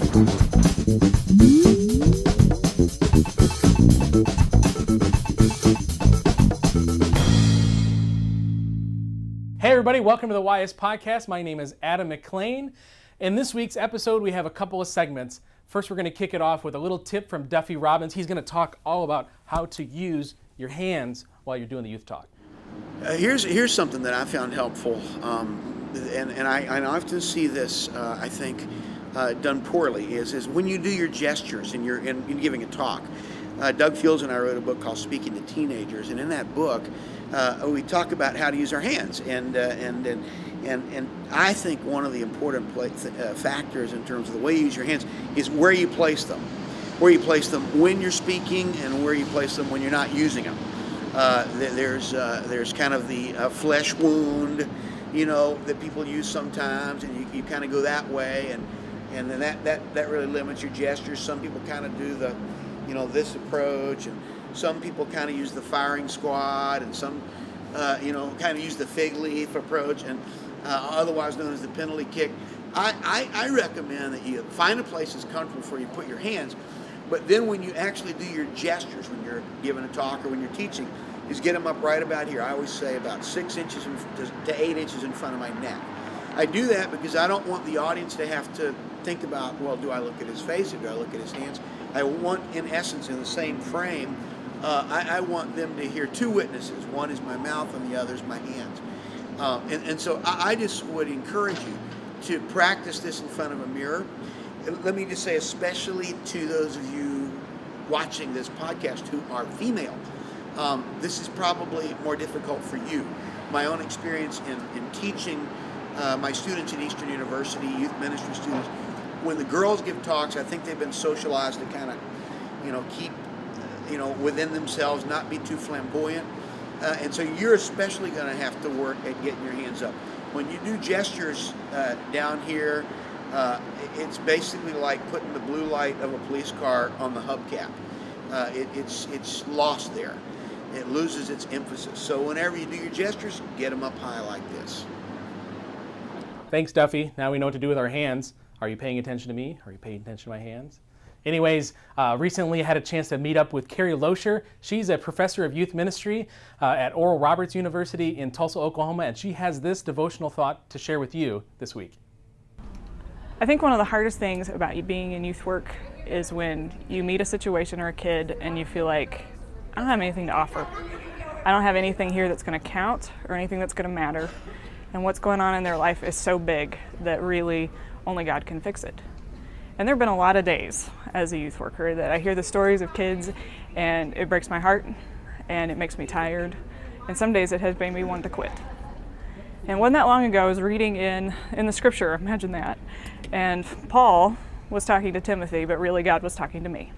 Hey everybody, welcome to the YS Podcast. My name is Adam McLean. In this week's episode, we have a couple of segments. First, we're going to kick it off with a little tip from Duffy Robbins. He's going to talk all about how to use your hands while you're doing the youth talk. Here's something that I found helpful, and I often see this, I think, done poorly, is when you do your gestures and you're giving a talk. Doug Fields and I wrote a book called Speaking to Teenagers, and in that book, we talk about how to use our hands, and I think one of the important factors in terms of the way you use your hands is where you place them. Where you place them when you're speaking and where you place them when you're not using them. There's kind of the flesh wound, that people use sometimes, and you kind of go that way, and then that really limits your gestures. Some people kind of do the, this approach, and some people kind of use the firing squad, and some, kind of use the fig leaf approach, and otherwise known as the penalty kick. I recommend that you find a place that's comfortable for you to put your hands, but then when you actually do your gestures, when you're giving a talk or when you're teaching, is get them up right about here. I always say about 6 inches to 8 inches in front of my neck. I do that because I don't want the audience to have to think about, well, do I look at his face or do I look at his hands? I want, in essence, in the same frame, I want them to hear two witnesses. One is my mouth and the other is my hands. And so I just would encourage you to practice this in front of a mirror. Let me just say, especially to those of you watching this podcast who are female, this is probably more difficult for you. My own experience in teaching my students at Eastern University, youth ministry students, when the girls give talks, I think they've been socialized to kind of, keep, within themselves, not be too flamboyant. And so you're especially going to have to work at getting your hands up. When you do gestures down here, it's basically like putting the blue light of a police car on the hubcap. It's lost there. It loses its emphasis. So whenever you do your gestures, get them up high like this. Thanks, Duffy. Now we know what to do with our hands. Are you paying attention to me? Are you paying attention to my hands? Anyways, recently I had a chance to meet up with Kerry Loescher. She's a professor of youth ministry at Oral Roberts University in Tulsa, Oklahoma, and she has this devotional thought to share with you this week. I think one of the hardest things about being in youth work is when you meet a situation or a kid and you feel like, I don't have anything to offer. I don't have anything here that's going to count or anything that's going to matter. And what's going on in their life is so big that really only God can fix it. And there have been a lot of days as a youth worker that I hear the stories of kids and it breaks my heart and it makes me tired. And some days it has made me want to quit. And wasn't that long ago, I was reading in the scripture, imagine that, and Paul was talking to Timothy, but really God was talking to me.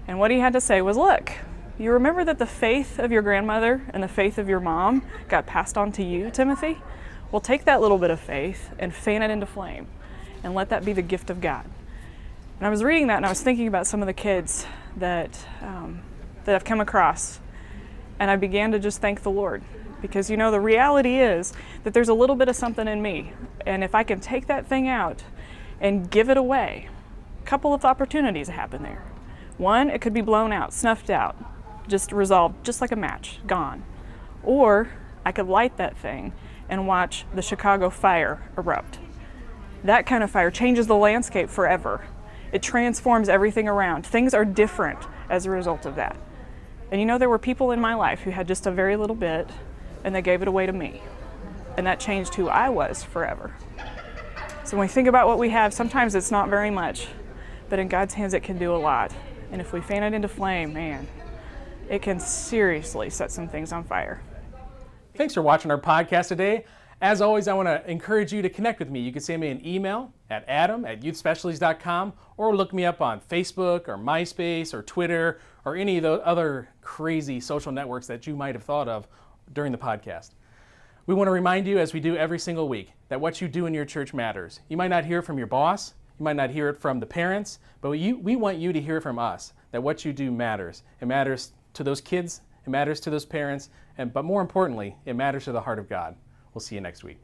And what he had to say was, look, you remember that the faith of your grandmother and the faith of your mom got passed on to you, Timothy? Well, take that little bit of faith and fan it into flame and let that be the gift of God. And I was reading that and I was thinking about some of the kids that I've come across, and I began to just thank the Lord. Because, the reality is that there's a little bit of something in me. And if I can take that thing out and give it away, a couple of opportunities happen there. One, it could be blown out, snuffed out, just resolved, just like a match, gone. Or I could light that thing and watch the Chicago fire erupt. That kind of fire changes the landscape forever. It transforms everything around. Things are different as a result of that. And there were people in my life who had just a very little bit, and they gave it away to me. And that changed who I was forever. So when we think about what we have, sometimes it's not very much, but in God's hands it can do a lot. And if we fan it into flame, man, it can seriously set some things on fire. Thanks for watching our podcast today. As always, I want to encourage you to connect with me. You can send me an email at adam@youthspecialties.com, or look me up on Facebook or MySpace or Twitter or any of the other crazy social networks that you might have thought of during the podcast. We want to remind you, as we do every single week, that what you do in your church matters. You might not hear it from your boss, you might not hear it from the parents, but we want you to hear it from us, that what you do matters. It matters to those kids, it matters to those parents, but more importantly, it matters to the heart of God. We'll see you next week.